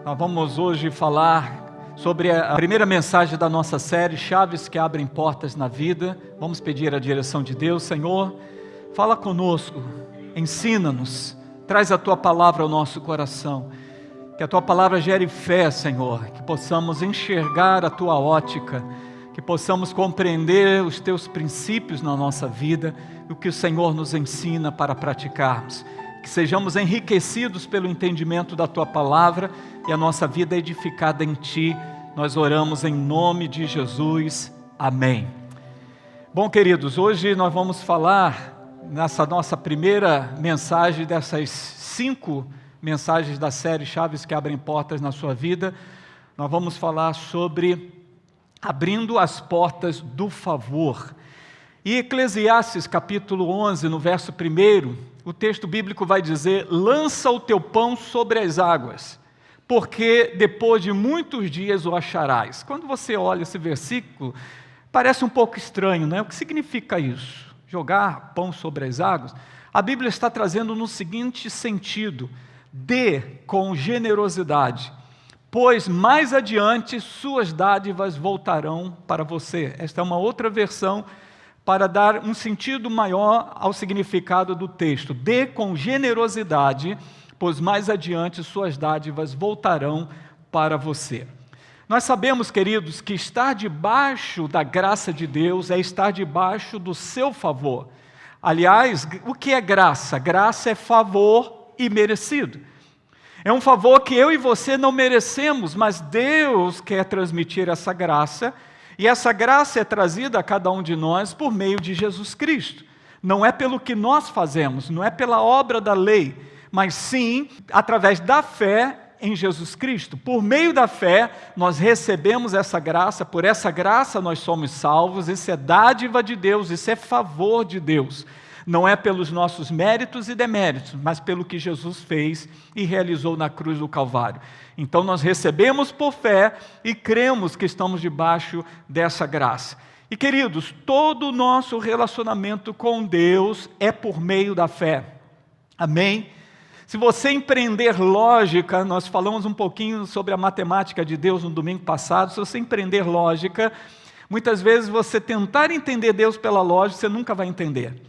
Nós vamos hoje falar sobre a primeira mensagem da nossa série, Chaves que Abrem Portas na Vida. Vamos pedir a direção de Deus. Senhor, fala conosco, ensina-nos, traz a Tua palavra ao nosso coração. Que a Tua palavra gere fé, Senhor, que possamos enxergar a Tua ótica, que possamos compreender os Teus princípios na nossa vida e o que o Senhor nos ensina para praticarmos. Que sejamos enriquecidos pelo entendimento da Tua palavra e a nossa vida edificada em Ti. Nós oramos em nome de Jesus. Amém. Bom, queridos, hoje nós vamos falar nessa nossa primeira mensagem dessas 5 mensagens da série Chaves que Abrem Portas na Sua Vida. Nós vamos falar sobre abrindo as portas do favor. E Eclesiastes capítulo 11, no verso 1, o texto bíblico vai dizer: lança o teu pão sobre as águas, porque depois de muitos dias o acharás. Quando você olha esse versículo, parece um pouco estranho, né? O que significa isso? Jogar pão sobre as águas? A Bíblia está trazendo no seguinte sentido: dê com generosidade, pois mais adiante suas dádivas voltarão para você. Esta é uma outra versão para dar um sentido maior ao significado do texto. Dê com generosidade, pois mais adiante suas dádivas voltarão para você. Nós sabemos, queridos, que estar debaixo da graça de Deus é estar debaixo do seu favor. Aliás, o que é graça? Graça é favor imerecido. É um favor que eu e você não merecemos, mas Deus quer transmitir essa graça, e essa graça é trazida a cada um de nós por meio de Jesus Cristo. Não é pelo que nós fazemos, não é pela obra da lei, mas sim através da fé em Jesus Cristo. Por meio da fé, nós recebemos essa graça, por essa graça nós somos salvos. Isso é dádiva de Deus, isso é favor de Deus. Não é pelos nossos méritos e deméritos, mas pelo que Jesus fez e realizou na cruz do Calvário. Então nós recebemos por fé e cremos que estamos debaixo dessa graça. E queridos, todo o nosso relacionamento com Deus é por meio da fé. Amém? Se você empreender lógica, nós falamos um pouquinho sobre a matemática de Deus no domingo passado. Se você empreender lógica, muitas vezes você tentar entender Deus pela lógica, você nunca vai entender.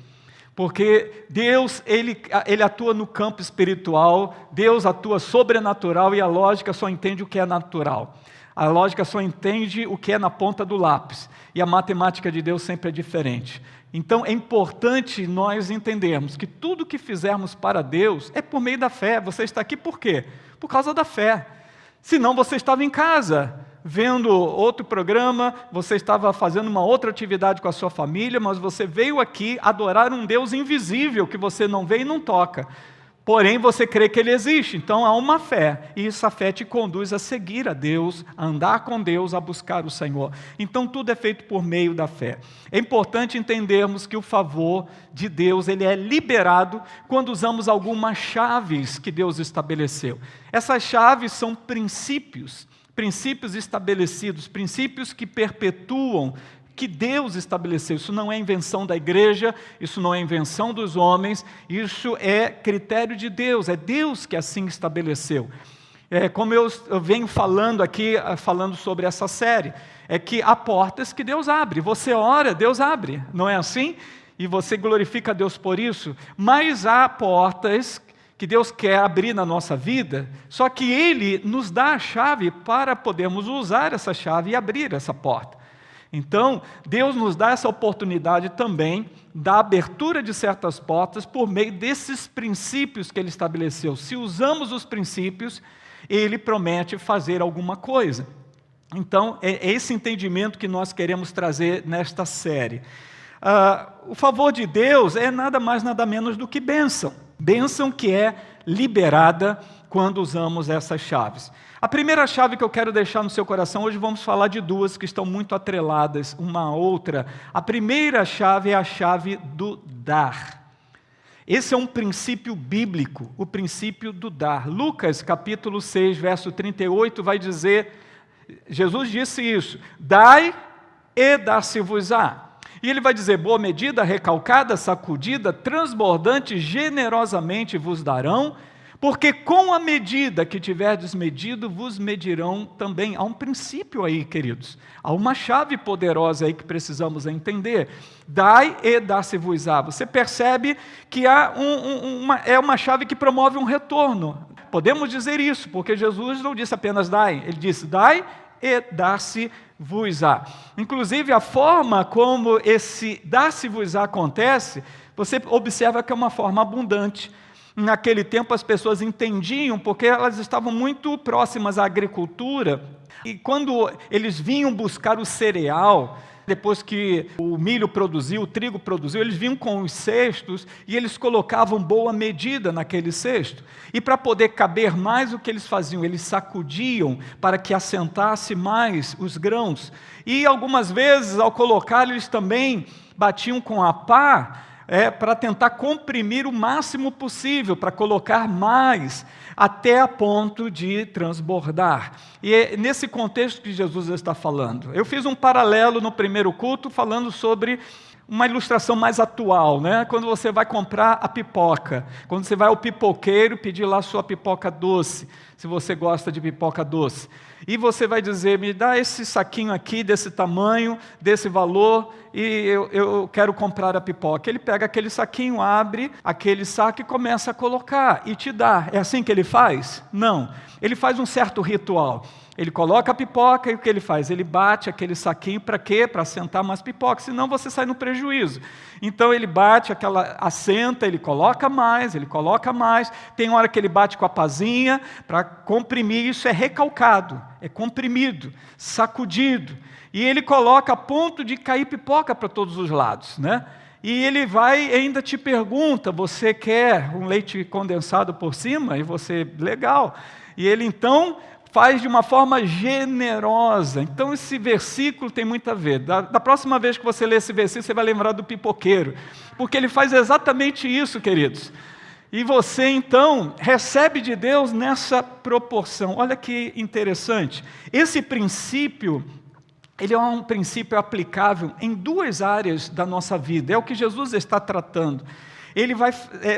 Porque Deus, ele atua no campo espiritual, Deus atua sobrenatural e a lógica só entende o que é natural. A lógica só entende o que é na ponta do lápis. E a matemática de Deus sempre é diferente. Então é importante nós entendermos que tudo que fizermos para Deus é por meio da fé. Você está aqui por quê? Por causa da fé. Senão você estava em casa, vendo outro programa, você estava fazendo uma outra atividade com a sua família, mas você veio aqui adorar um Deus invisível que você não vê e não toca. Porém, você crê que Ele existe, então há uma fé, e essa fé te conduz a seguir a Deus, a andar com Deus, a buscar o Senhor. Então tudo é feito por meio da fé. É importante entendermos que o favor de Deus, ele é liberado quando usamos algumas chaves que Deus estabeleceu. Essas chaves são princípios estabelecidos, princípios que perpetuam, que Deus estabeleceu. Isso não é invenção da igreja, isso não é invenção dos homens, isso é critério de Deus, é Deus que assim estabeleceu. Como eu venho falando aqui, falando sobre essa série, é que há portas que Deus abre. Você ora, Deus abre, não é assim? E você glorifica a Deus por isso, mas há portas que Deus quer abrir na nossa vida, só que Ele nos dá a chave para podermos usar essa chave e abrir essa porta. Então, Deus nos dá essa oportunidade também da abertura de certas portas por meio desses princípios que Ele estabeleceu. Se usamos os princípios, Ele promete fazer alguma coisa. Então, é esse entendimento que nós queremos trazer nesta série. O favor de Deus é nada mais, nada menos do que bênção. Bênção que é liberada quando usamos essas chaves. A primeira chave que eu quero deixar no seu coração, hoje vamos falar de duas que estão muito atreladas uma à outra. A primeira chave é a chave do dar. Esse é um princípio bíblico, o princípio do dar. Lucas capítulo 6, verso 38 vai dizer, Jesus disse isso: dai e dar-se-vos-á. E ele vai dizer: boa medida, recalcada, sacudida, transbordante, generosamente vos darão, Porque com a medida que tiverdes medido, vos medirão também. Há um princípio aí, queridos. Há uma chave poderosa aí que precisamos entender. Dai e dá-se-vos-á. Você percebe que há uma chave que promove um retorno. Podemos dizer isso, porque Jesus não disse apenas dai. Ele disse dai e dá-se-vos-á. Inclusive, a forma como esse dá-se-vos-á acontece, você observa que é uma forma abundante. Naquele tempo as pessoas entendiam, porque elas estavam muito próximas à agricultura, e quando eles vinham buscar o cereal, depois que o milho produziu, o trigo produziu, eles vinham com os cestos e eles colocavam boa medida naquele cesto. E para poder caber mais, o que eles faziam? Eles sacudiam para que assentasse mais os grãos. E algumas vezes, ao colocar, eles também batiam com a pá, para tentar comprimir o máximo possível, para colocar mais, até a ponto de transbordar. E é nesse contexto que Jesus está falando. Eu fiz um paralelo no primeiro culto, falando sobre uma ilustração mais atual, né? Quando você vai comprar a pipoca, quando você vai ao pipoqueiro pedir lá a sua pipoca doce, se você gosta de pipoca doce, e você vai dizer, me dá esse saquinho aqui, desse tamanho, desse valor, e eu quero comprar a pipoca. Ele pega aquele saquinho, abre aquele saco e começa a colocar, e te dá. É assim que ele faz? Não. Ele faz um certo ritual. Ele coloca a pipoca e o que ele faz? Ele bate aquele saquinho para quê? Para assentar mais pipoca, senão você sai no prejuízo. Então ele bate, assenta, ele coloca mais, tem hora que ele bate com a pazinha para comprimir, isso é recalcado, é comprimido, sacudido. E ele coloca a ponto de cair pipoca para todos os lados, né? E ele vai e ainda te pergunta, você quer um leite condensado por cima? E você, legal. E ele então faz de uma forma generosa. Então esse versículo tem muito a ver. Da próxima vez que você ler esse versículo, você vai lembrar do pipoqueiro, porque ele faz exatamente isso, queridos. E você então recebe de Deus nessa proporção. Olha que interessante. Esse princípio, ele é um princípio aplicável em duas áreas da nossa vida. É o que Jesus está tratando. Ele vai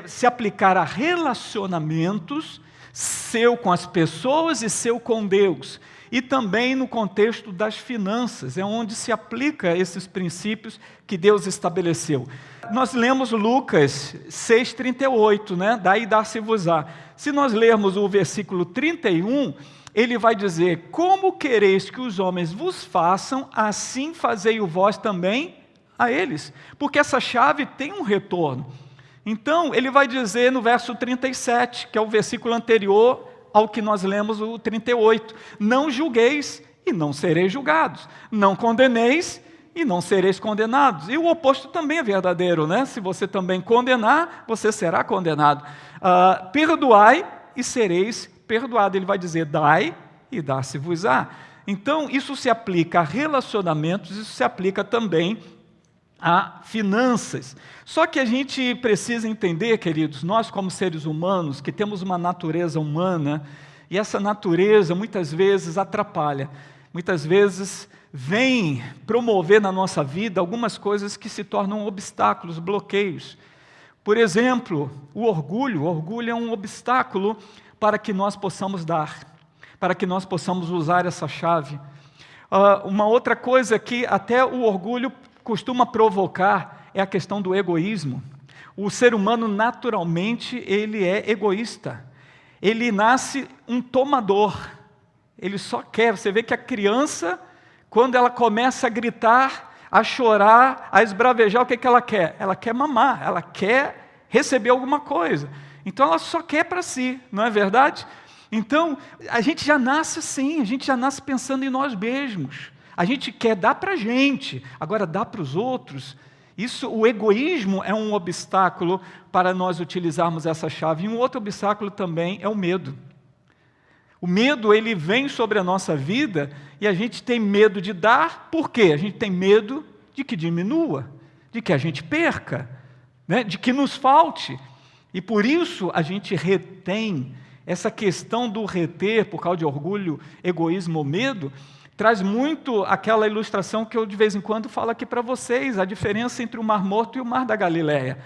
se aplicar a relacionamentos, seu com as pessoas e seu com Deus, e também no contexto das finanças, é onde se aplica esses princípios que Deus estabeleceu. Nós lemos Lucas 6,38, né? Daí dá-se-vos-á. Se nós lermos o versículo 31, ele vai dizer, como quereis que os homens vos façam, assim fazei-o vós também a eles, porque essa chave tem um retorno. Então, ele vai dizer no verso 37, que é o versículo anterior ao que nós lemos, o 38. Não julgueis e não sereis julgados. Não condeneis e não sereis condenados. E o oposto também é verdadeiro, né? Se você também condenar, você será condenado. Perdoai e sereis perdoados. Ele vai dizer, dai e dar-se-vos-á. Então, isso se aplica a relacionamentos, isso se aplica também a finanças. Só que a gente precisa entender, queridos, nós como seres humanos, que temos uma natureza humana, e essa natureza muitas vezes atrapalha, muitas vezes vem promover na nossa vida algumas coisas que se tornam obstáculos, bloqueios. Por exemplo, o orgulho é um obstáculo para que nós possamos dar, para que nós possamos usar essa chave. Uma outra coisa que até o orgulho costuma provocar é a questão do egoísmo. O ser humano, naturalmente, ele é egoísta. Ele nasce um tomador. Ele só quer. Você vê que a criança, quando ela começa a gritar, a chorar, a esbravejar, o que ela quer? Ela quer mamar, ela quer receber alguma coisa. Então, ela só quer para si, não é verdade? Então, a gente já nasce assim, a gente já nasce pensando em nós mesmos. A gente quer dar para a gente, agora dar para os outros. O egoísmo é um obstáculo para nós utilizarmos essa chave. E um outro obstáculo também é o medo. O medo, ele vem sobre a nossa vida e a gente tem medo de dar. Por quê? A gente tem medo de que diminua, de que a gente perca, né? De que nos falte. E por isso a gente retém. Essa questão do reter por causa de orgulho, egoísmo ou medo, traz muito aquela ilustração que eu de vez em quando falo aqui para vocês, a diferença entre o Mar Morto e o Mar da Galileia.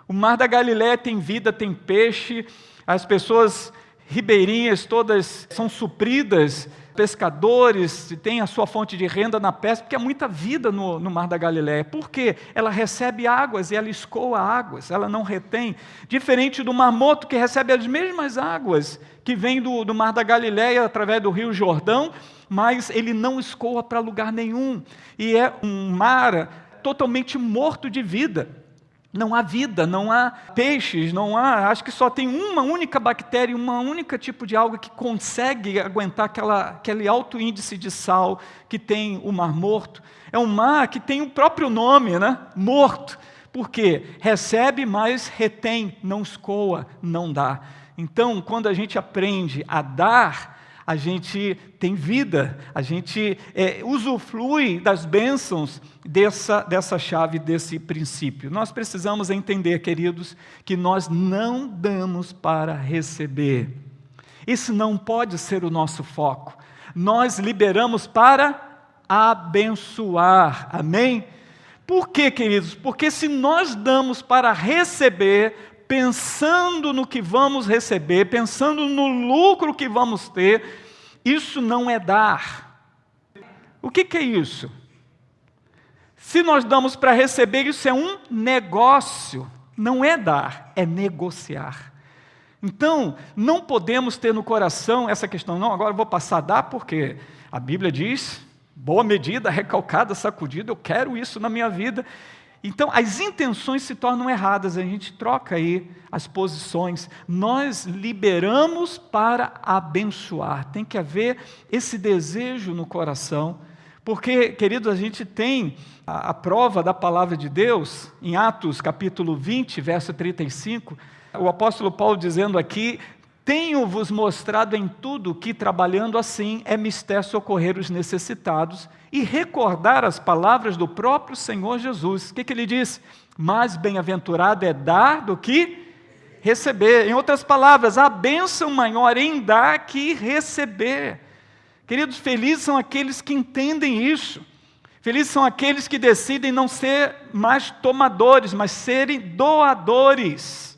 O Mar da Galileia tem vida, tem peixe, As pessoas ribeirinhas todas são supridas, pescadores têm a sua fonte de renda na pesca, porque há muita vida no Mar da Galileia. Por quê? Ela recebe águas e ela escoa águas, ela não retém. Diferente do Mar Morto, que recebe as mesmas águas que vêm do Mar da Galileia através do Rio Jordão, mas ele não escoa para lugar nenhum. E é um mar totalmente morto de vida. Não há vida, não há peixes, acho que só tem uma única bactéria, uma única tipo de alga que consegue aguentar aquele alto índice de sal que tem o Mar Morto. É um mar que tem o próprio nome, né? Morto. Por quê? Recebe, mas retém, não escoa, não dá. Então, quando a gente aprende a dar, a gente tem vida, a gente usufrui das bênçãos dessa chave, desse princípio. Nós precisamos entender, queridos, que nós não damos para receber. Isso não pode ser o nosso foco. Nós liberamos para abençoar. Amém? Por quê, queridos? Porque se nós damos para receber, pensando no que vamos receber, pensando no lucro que vamos ter, isso não é dar. O que é isso? Se nós damos para receber, isso é um negócio. Não é dar, é negociar. Então, não podemos ter no coração essa questão, não, agora eu vou passar a dar, porque a Bíblia diz, boa medida, recalcada, sacudida, eu quero isso na minha vida. Então, as intenções se tornam erradas, a gente troca aí as posições. Nós liberamos para abençoar. Tem que haver esse desejo no coração, porque, queridos, a gente tem a prova da palavra de Deus, em Atos capítulo 20, verso 35, o apóstolo Paulo dizendo aqui: tenho-vos mostrado em tudo que, trabalhando assim, é mister socorrer os necessitados e recordar as palavras do próprio Senhor Jesus. O que ele diz? Mais bem-aventurado é dar do que receber. Em outras palavras, a bênção maior em dar que receber. Queridos, felizes são aqueles que entendem isso. Felizes são aqueles que decidem não ser mais tomadores, mas serem doadores.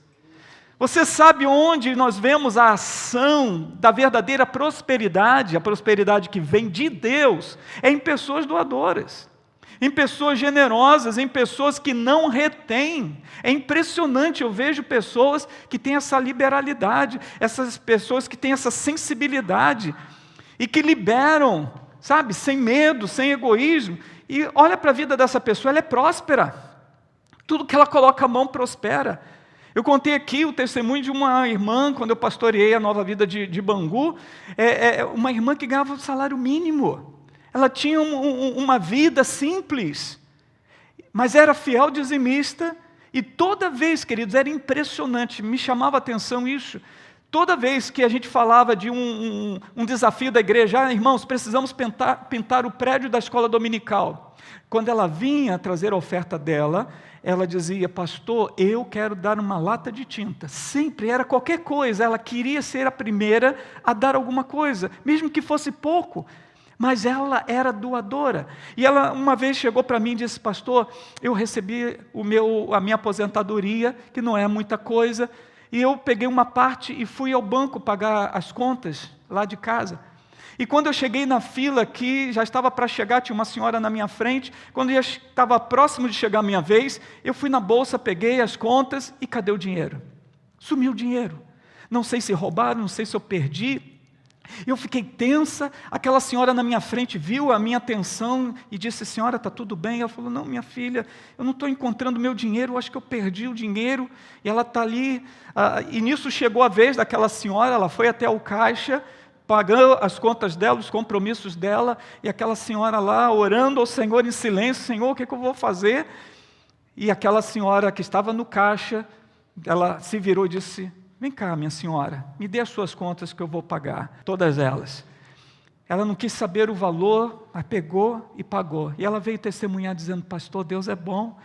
Você sabe onde nós vemos a ação da verdadeira prosperidade, a prosperidade que vem de Deus, é em pessoas doadoras, em pessoas generosas, em pessoas que não retêm. É impressionante, eu vejo pessoas que têm essa liberalidade, essas pessoas que têm essa sensibilidade e que liberam, sabe, sem medo, sem egoísmo, e olha para a vida dessa pessoa, ela é próspera, tudo que ela coloca a mão prospera. Eu contei aqui o testemunho de uma irmã, quando eu pastoreei a Nova Vida de Bangu, uma irmã que ganhava um salário mínimo. Ela tinha uma vida simples, mas era fiel dizimista, e toda vez, queridos, era impressionante, me chamava a atenção isso. Toda vez que a gente falava de um desafio da igreja, irmãos, precisamos pintar o prédio da escola dominical. Quando ela vinha trazer a oferta dela, ela dizia: pastor, eu quero dar uma lata de tinta. Sempre era qualquer coisa, ela queria ser a primeira a dar alguma coisa, mesmo que fosse pouco, mas ela era doadora. E ela uma vez chegou para mim e disse: pastor, eu recebi a minha aposentadoria, que não é muita coisa, e eu peguei uma parte e fui ao banco pagar as contas lá de casa. E quando eu cheguei na fila, que já estava para chegar, tinha uma senhora na minha frente, quando já estava próximo de chegar a minha vez, eu fui na bolsa, peguei as contas e cadê o dinheiro? Sumiu o dinheiro. Não sei se roubaram, não sei se eu perdi. Eu fiquei tensa, aquela senhora na minha frente viu a minha atenção e disse: senhora, está tudo bem? Ela falou: não, minha filha, eu não estou encontrando meu dinheiro, eu acho que eu perdi o dinheiro. E ela está ali, e nisso chegou a vez daquela senhora, ela foi até o caixa, pagando as contas dela, os compromissos dela, e aquela senhora lá orando ao Senhor em silêncio: Senhor, o que eu vou fazer? E aquela senhora que estava no caixa, ela se virou e disse: vem cá, minha senhora, me dê as suas contas que eu vou pagar, todas elas. Ela não quis saber o valor, mas pegou e pagou. E ela veio testemunhar dizendo: pastor, Deus é bom.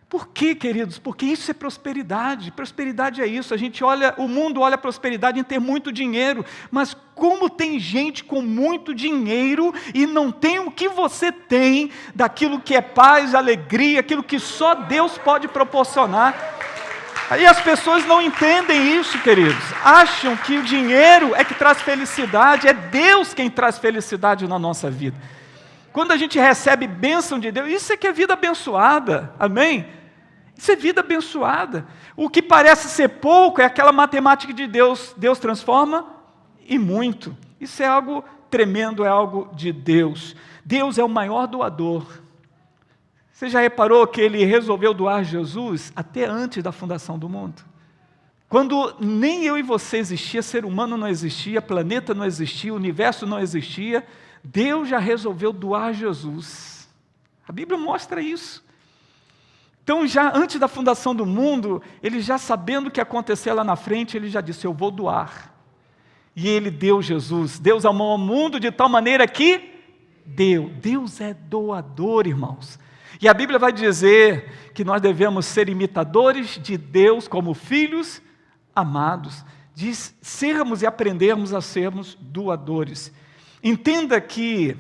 Por quê, queridos? Porque isso é prosperidade. Prosperidade é isso. A gente olha, o mundo olha a prosperidade em ter muito dinheiro, mas como tem gente com muito dinheiro e não tem o que você tem, daquilo que é paz, alegria, aquilo que só Deus pode proporcionar. Aí as pessoas não entendem isso, queridos. Acham que o dinheiro é que traz felicidade, é Deus quem traz felicidade na nossa vida. Quando a gente recebe bênção de Deus, isso é que é vida abençoada, amém? Isso é vida abençoada. O que parece ser pouco é aquela matemática de Deus. Deus transforma em muito. Isso é algo tremendo, é algo de Deus. Deus é o maior doador. Você já reparou que Ele resolveu doar Jesus até antes da fundação do mundo? Quando nem eu e você existia, ser humano não existia, planeta não existia, universo não existia, Deus já resolveu doar Jesus. A Bíblia mostra isso. Então, já antes da fundação do mundo, Ele já sabendo o que ia acontecer lá na frente, Ele já disse, eu vou doar. E Ele deu Jesus. Deus amou o mundo de tal maneira que deu. Deus é doador, irmãos. E a Bíblia vai dizer que nós devemos ser imitadores de Deus como filhos amados, de sermos e aprendermos a sermos doadores. Entenda que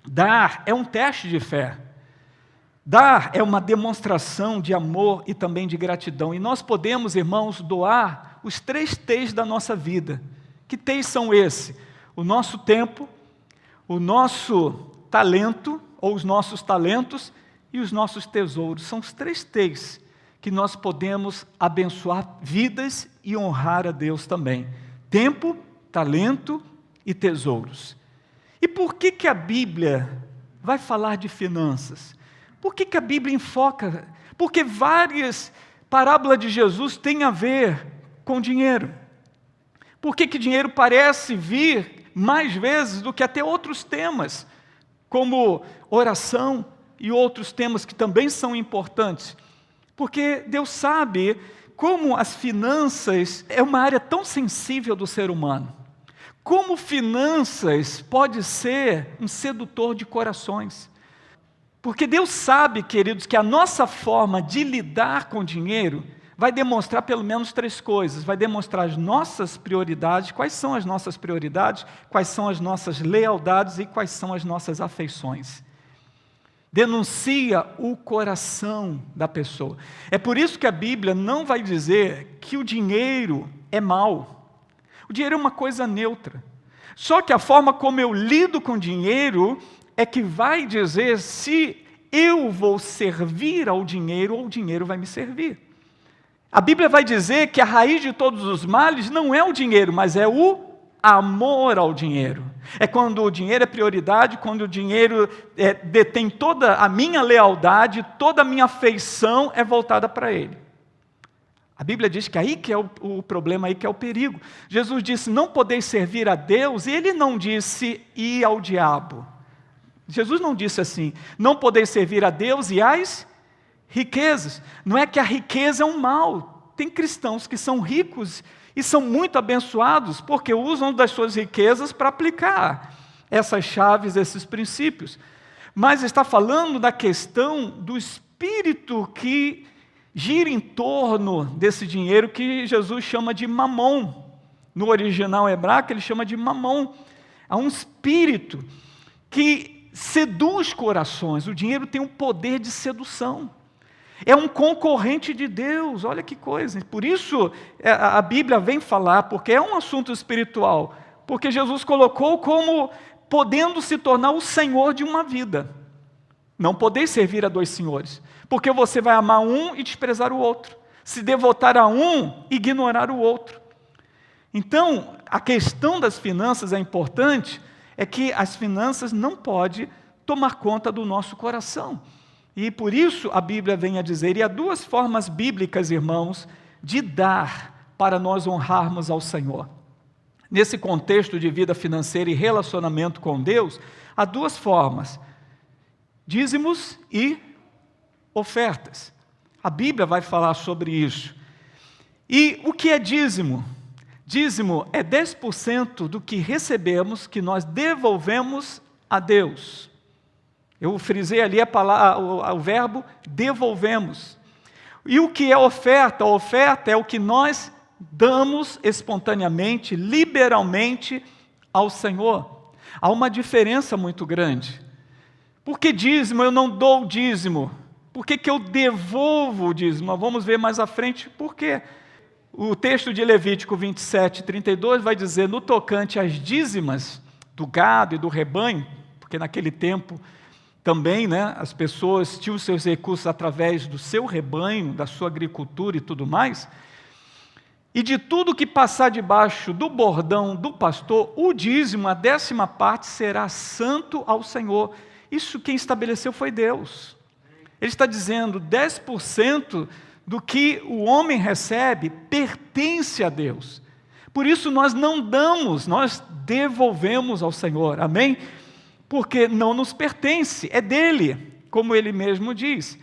dar é um teste de fé. Dar é uma demonstração de amor e também de gratidão. E nós podemos, irmãos, doar os 3 T's da nossa vida. Que T's são esses? O nosso tempo, o nosso talento, ou os nossos talentos, e os nossos tesouros. São os 3 T's que nós podemos abençoar vidas e honrar a Deus também. Tempo, talento e tesouros. E por que a Bíblia vai falar de finanças? Por que a Bíblia enfoca? Porque várias parábolas de Jesus têm a ver com dinheiro. Por que dinheiro parece vir mais vezes do que até outros temas, como oração e outros temas que também são importantes? Porque Deus sabe como as finanças é uma área tão sensível do ser humano. Como finanças pode ser um sedutor de corações. Porque Deus sabe, queridos, que a nossa forma de lidar com dinheiro vai demonstrar pelo menos 3 coisas. Vai demonstrar as nossas prioridades, quais são as nossas prioridades, quais são as nossas lealdades e quais são as nossas afeições. Denuncia o coração da pessoa. É por isso que a Bíblia não vai dizer que o dinheiro é mau. O dinheiro é uma coisa neutra. Só que a forma como eu lido com o dinheiro é que vai dizer se eu vou servir ao dinheiro ou o dinheiro vai me servir. A Bíblia vai dizer que a raiz de todos os males não é o dinheiro, mas é o amor ao dinheiro. É quando o dinheiro é prioridade, quando o dinheiro detém toda a minha lealdade, toda a minha afeição é voltada para ele. A Bíblia diz que aí que é o problema, aí que é o perigo. Jesus disse, não podeis servir a Deus, e Ele não disse, e ao diabo. Jesus não disse assim, não podeis servir a Deus e às riquezas. Não é que a riqueza é um mal. Tem cristãos que são ricos e são muito abençoados porque usam das suas riquezas para aplicar essas chaves, esses princípios. Mas está falando da questão do espírito que gira em torno desse dinheiro que Jesus chama de mamon. No original hebraico ele chama de mamon. Há um espírito que seduz corações. O dinheiro tem um poder de sedução. É um concorrente de Deus, olha que coisa. Por isso a Bíblia vem falar, porque é um assunto espiritual. Porque Jesus colocou como podendo se tornar o Senhor de uma vida. Não podeis servir a 2 senhores. Porque você vai amar um e desprezar o outro. Se devotar a um, ignorar o outro. Então, a questão das finanças é importante, é que as finanças não podem tomar conta do nosso coração. E por isso a Bíblia vem a dizer, e há 2 formas bíblicas, irmãos, de dar para nós honrarmos ao Senhor. Nesse contexto de vida financeira e relacionamento com Deus, há 2 formas, dízimos e ofertas. A Bíblia vai falar sobre isso. E o que é dízimo? Dízimo é 10% do que recebemos, que nós devolvemos a Deus. Eu frisei ali o verbo devolvemos. E o que é oferta? A oferta é o que nós damos espontaneamente, liberalmente ao Senhor. Há uma diferença muito grande. Porque dízimo, eu não dou dízimo Por que eu devolvo o dízimo? Nós vamos ver mais à frente por quê. O texto de Levítico 27, 32 vai dizer, no tocante às dízimas do gado e do rebanho, porque naquele tempo também, as pessoas tinham seus recursos através do seu rebanho, da sua agricultura e tudo mais, e de tudo que passar debaixo do bordão do pastor, o dízimo, a 10ª parte, será santo ao Senhor. Isso quem estabeleceu foi Deus. Ele está dizendo, 10% do que o homem recebe pertence a Deus. Por isso nós não damos, nós devolvemos ao Senhor, amém? Porque não nos pertence, é dele, como ele mesmo diz.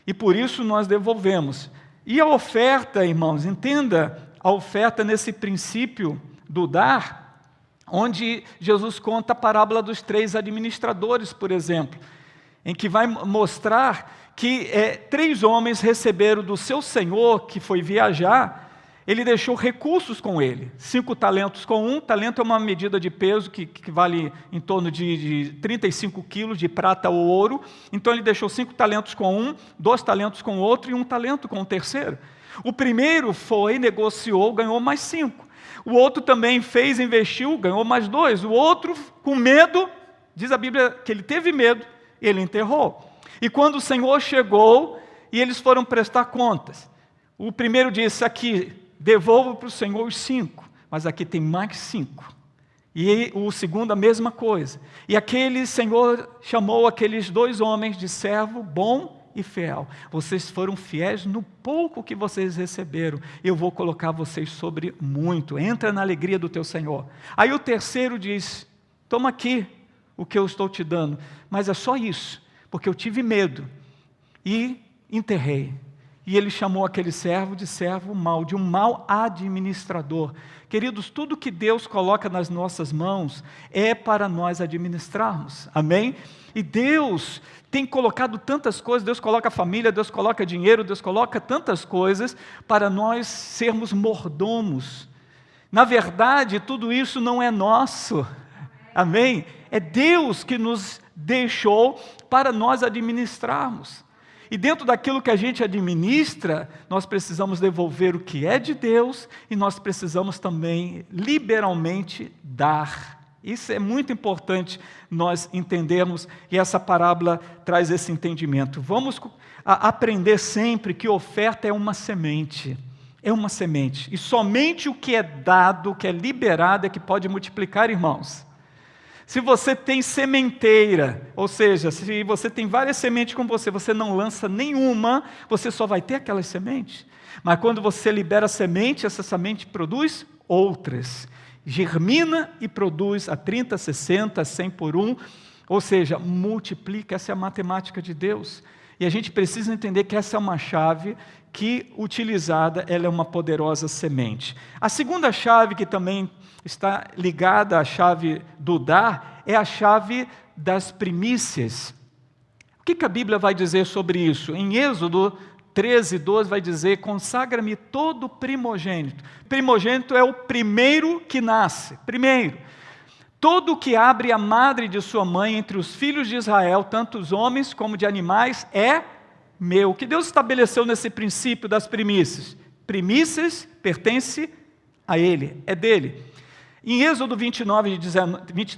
E por isso nós devolvemos. E a oferta, irmãos, entenda, a oferta nesse princípio do dar, onde Jesus conta a parábola dos 3 administradores, por exemplo, em que vai mostrar que 3 homens receberam do seu senhor, que foi viajar, ele deixou recursos com ele, 5 talentos com 1 talento é uma medida de peso que vale em torno de 35 quilos de prata ou ouro, então ele deixou 5 talentos com 1, 2 talentos com outro e 1 talento com o terceiro. O primeiro foi, negociou, ganhou mais 5. O outro também fez, investiu, ganhou mais 2. O outro, com medo, diz a Bíblia que ele teve medo, ele enterrou. E quando o Senhor chegou, e eles foram prestar contas, o primeiro disse, aqui, devolvo para o Senhor os 5, mas aqui tem mais 5. E o segundo a mesma coisa. E aquele Senhor chamou aqueles 2 homens de servo bom e fiel. Vocês foram fiéis no pouco que vocês receberam, eu vou colocar vocês sobre muito. Entra na alegria do teu Senhor. Aí o terceiro diz, toma aqui o que eu estou te dando, mas é só isso, porque eu tive medo e enterrei. E ele chamou aquele servo de servo mau, de um mau administrador. Queridos, tudo que Deus coloca nas nossas mãos é para nós administrarmos, amém? E Deus tem colocado tantas coisas, Deus coloca família, Deus coloca dinheiro, Deus coloca tantas coisas para nós sermos mordomos. Na verdade, tudo isso não é nosso, amém? É Deus que nos deixou para nós administrarmos. E dentro daquilo que a gente administra, nós precisamos devolver o que é de Deus e nós precisamos também liberalmente dar. Isso é muito importante nós entendermos e essa parábola traz esse entendimento. Vamos aprender sempre que oferta é uma semente. É uma semente. E somente o que é dado, o que é liberado é que pode multiplicar, irmãos. Se você tem sementeira, ou seja, se você tem várias sementes com você, você não lança nenhuma, você só vai ter aquelas sementes. Mas quando você libera a semente, essa semente produz outras. Germina e produz a 30, 60, 100 por 1, ou seja, multiplica, essa é a matemática de Deus. E a gente precisa entender que essa é uma chave que, utilizada, ela é uma poderosa semente. A segunda chave que também está ligada à chave do dar, é a chave das primícias. O que a Bíblia vai dizer sobre isso? Em Êxodo 13, 12 vai dizer, consagra-me todo primogênito. Primogênito é o primeiro que nasce, primeiro. Todo que abre a madre de sua mãe entre os filhos de Israel, tanto os homens como de animais, é meu. O que Deus estabeleceu nesse princípio das primícias? Primícias pertence a Ele, é dele. Em Êxodo 23,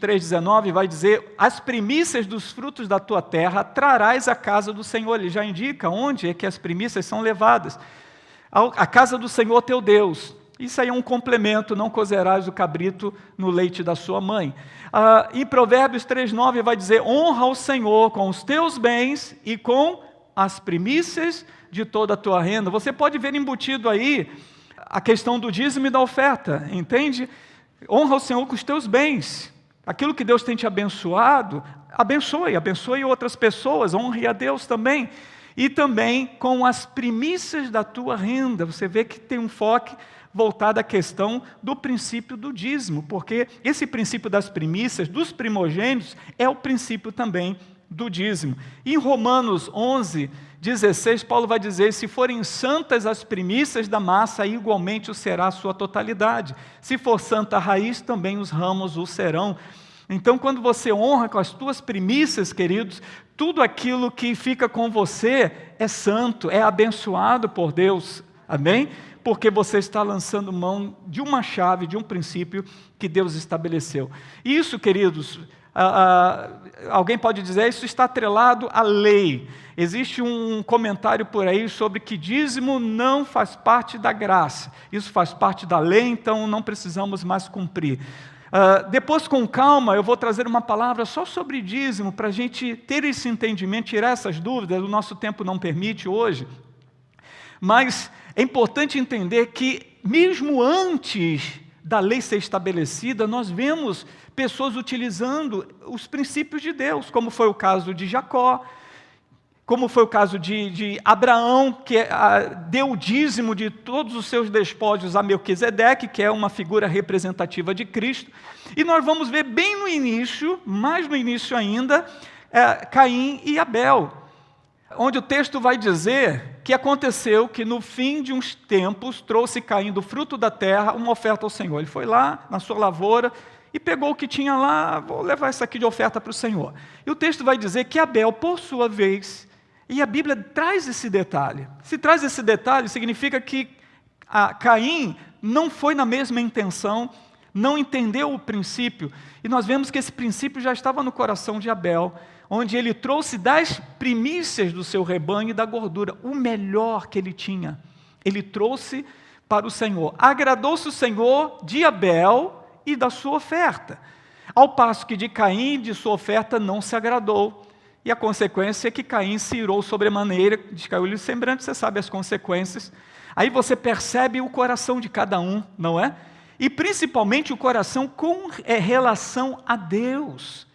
19, vai dizer, as primícias dos frutos da tua terra trarás à casa do Senhor. Ele já indica onde é que as primícias são levadas. A casa do Senhor teu Deus. Isso aí é um complemento, não cozerás o cabrito no leite da sua mãe. Em Provérbios 3,9 vai dizer, honra o Senhor com os teus bens e com as primícias de toda a tua renda. Você pode ver embutido aí a questão do dízimo e da oferta, entende? Honra o Senhor com os teus bens. Aquilo que Deus tem te abençoado, abençoe outras pessoas, honre a Deus também. E também com as primícias da tua renda. Você vê que tem um foco voltado à questão do princípio do dízimo, porque esse princípio das primícias, dos primogênitos, é o princípio também do dízimo. Em Romanos 11, 16, Paulo vai dizer, se forem santas as primícias da massa, igualmente o será a sua totalidade. Se for santa a raiz, também os ramos o serão. Então, quando você honra com as tuas primícias, queridos, tudo aquilo que fica com você é santo, é abençoado por Deus, amém? Porque você está lançando mão de uma chave, de um princípio que Deus estabeleceu. Isso, queridos, alguém pode dizer, isso está atrelado à lei. Existe um comentário por aí sobre que dízimo não faz parte da graça. Isso faz parte da lei, então não precisamos mais cumprir. Depois, com calma, eu vou trazer uma palavra só sobre dízimo, para a gente ter esse entendimento, tirar essas dúvidas, o nosso tempo não permite hoje. Mas é importante entender que, mesmo antes da lei ser estabelecida, nós vemos pessoas utilizando os princípios de Deus, como foi o caso de Jacó, como foi o caso de Abraão, que deu o dízimo de todos os seus despojos a Melquisedeque, que é uma figura representativa de Cristo. E nós vamos ver bem no início, mais no início ainda, Caim e Abel, onde o texto vai dizer que aconteceu que no fim de uns tempos trouxe Caim do fruto da terra uma oferta ao Senhor. Ele foi lá na sua lavoura e pegou o que tinha lá, vou levar isso aqui de oferta para o Senhor. E o texto vai dizer que Abel, por sua vez, e a Bíblia traz esse detalhe. Se traz esse detalhe, significa que Caim não foi na mesma intenção, não entendeu o princípio, e nós vemos que esse princípio já estava no coração de Abel, onde ele trouxe das primícias do seu rebanho e da gordura, o melhor que ele tinha, ele trouxe para o Senhor. Agradou-se o Senhor de Abel e da sua oferta, ao passo que de Caim, de sua oferta, não se agradou. E a consequência é que Caim se irou sobremaneira, descaiu-lhe o semblante, você sabe as consequências. Aí você percebe o coração de cada um, não é? E principalmente o coração com relação a Deus.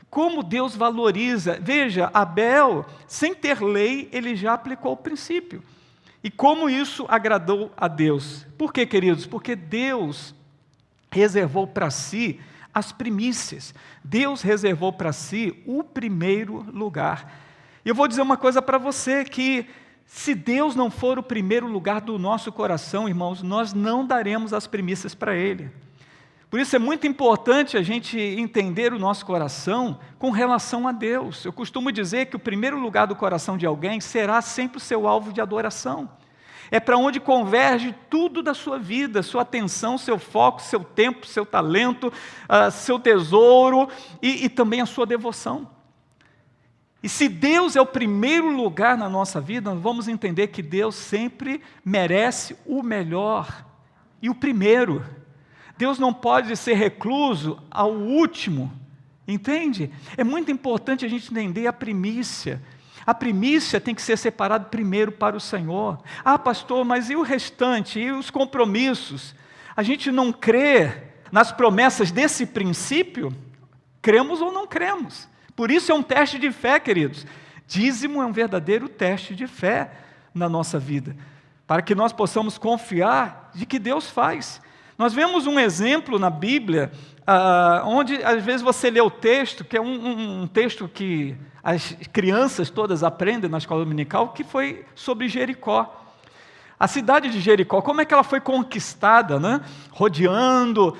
Como Deus valoriza. Veja, Abel, sem ter lei, ele já aplicou o princípio. E como isso agradou a Deus? Por quê, queridos? Porque Deus reservou para si as primícias. Deus reservou para si o primeiro lugar. E eu vou dizer uma coisa para você, que se Deus não for o primeiro lugar do nosso coração, irmãos, nós não daremos as primícias para Ele. Por isso é muito importante a gente entender o nosso coração com relação a Deus. Eu costumo dizer que o primeiro lugar do coração de alguém será sempre o seu alvo de adoração. É para onde converge tudo da sua vida, sua atenção, seu foco, seu tempo, seu talento, seu tesouro e também a sua devoção. E se Deus é o primeiro lugar na nossa vida, nós vamos entender que Deus sempre merece o melhor e o primeiro. Deus não pode ser recluso ao último, entende? É muito importante a gente entender a primícia. A primícia tem que ser separada primeiro para o Senhor. Ah, pastor, mas e o restante? E os compromissos? A gente não crê nas promessas desse princípio? Cremos ou não cremos? Por isso é um teste de fé, queridos. Dízimo é um verdadeiro teste de fé na nossa vida, para que nós possamos confiar de que Deus faz. Nós vemos um exemplo na Bíblia, onde às vezes você lê o texto, que é um texto que as crianças todas aprendem na escola dominical, que foi sobre Jericó. A cidade de Jericó, como é que ela foi conquistada, né? Rodeando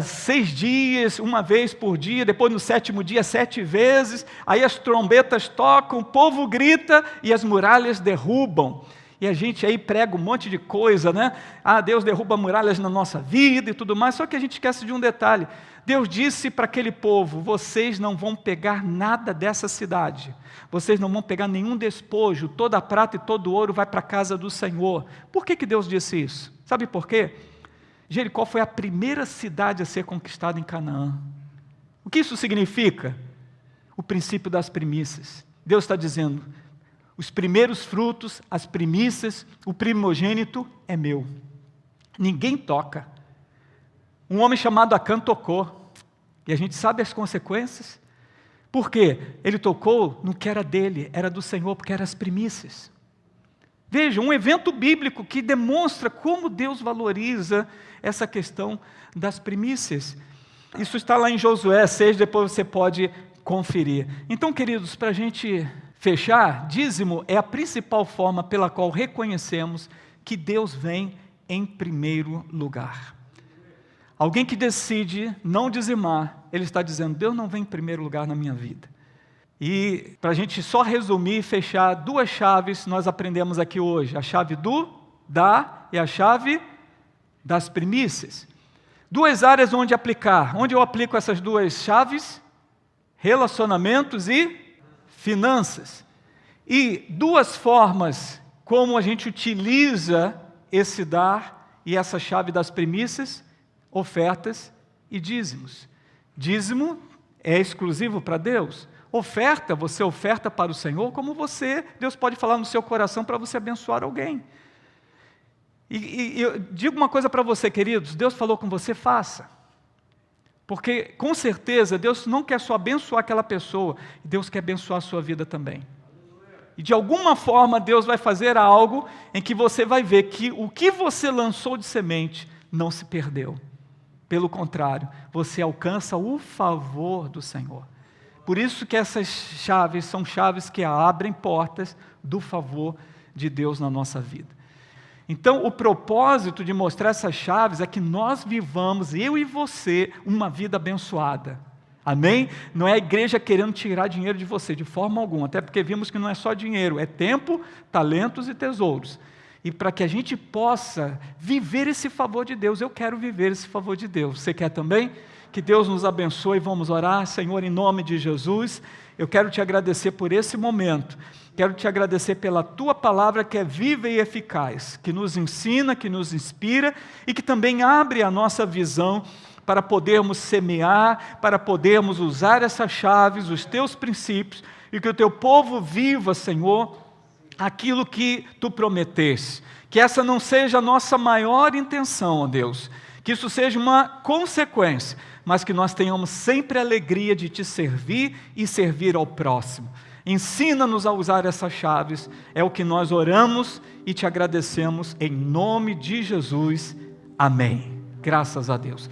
6 dias, uma vez por dia, depois no 7º dia 7 vezes, aí as trombetas tocam, o povo grita e as muralhas derrubam. E a gente aí prega um monte de coisa, né? Ah, Deus derruba muralhas na nossa vida e tudo mais, só que a gente esquece de um detalhe. Deus disse para aquele povo, vocês não vão pegar nada dessa cidade, vocês não vão pegar nenhum despojo, toda a prata e todo o ouro vai para a casa do Senhor. Por que Deus disse isso? Sabe por quê? Jericó foi a primeira cidade a ser conquistada em Canaã. O que isso significa? O princípio das primícias. Deus está dizendo, os primeiros frutos, as primícias, o primogênito é meu. Ninguém toca. Um homem chamado Acã tocou, e a gente sabe as consequências. Por quê? Ele tocou no que era dele, era do Senhor, porque eram as primícias. Veja, um evento bíblico que demonstra como Deus valoriza essa questão das primícias. Isso está lá em Josué 6, depois você pode conferir. Então, queridos, para a gente fechar, dízimo é a principal forma pela qual reconhecemos que Deus vem em primeiro lugar. Alguém que decide não dizimar, ele está dizendo: Deus não vem em primeiro lugar na minha vida. E para a gente só resumir e fechar, 2 chaves nós aprendemos aqui hoje: a chave do dar e a chave das primícias. 2 áreas onde aplicar. Onde eu aplico essas 2 chaves? Relacionamentos e finanças. E 2 formas como a gente utiliza esse dar e essa chave das primícias: ofertas e dízimos. Dízimo é exclusivo para Deus. Oferta, você oferta para o Senhor como Deus pode falar no seu coração para você abençoar alguém. E eu digo uma coisa para você, queridos: Deus falou com você, faça. Porque com certeza Deus não quer só abençoar aquela pessoa, Deus quer abençoar a sua vida também. E de alguma forma Deus vai fazer algo em que você vai ver que o que você lançou de semente não se perdeu. Pelo contrário, você alcança o favor do Senhor. Por isso que essas chaves são chaves que abrem portas do favor de Deus na nossa vida. Então, o propósito de mostrar essas chaves é que nós vivamos, eu e você, uma vida abençoada. Amém? Não é a igreja querendo tirar dinheiro de você, de forma alguma, até porque vimos que não é só dinheiro, é tempo, talentos e tesouros. E para que a gente possa viver esse favor de Deus, eu quero viver esse favor de Deus. Você quer também? Que Deus nos abençoe. Vamos orar. Senhor, em nome de Jesus, eu quero te agradecer por esse momento. Quero te agradecer pela tua palavra que é viva e eficaz, que nos ensina, que nos inspira e que também abre a nossa visão para podermos semear, para podermos usar essas chaves, os teus princípios, e que o teu povo viva, Senhor, aquilo que tu prometeste. Que essa não seja a nossa maior intenção, ó Deus, que isso seja uma consequência, mas que nós tenhamos sempre a alegria de te servir e servir ao próximo. Ensina-nos a usar essas chaves, é o que nós oramos e te agradecemos em nome de Jesus. Amém. Graças a Deus.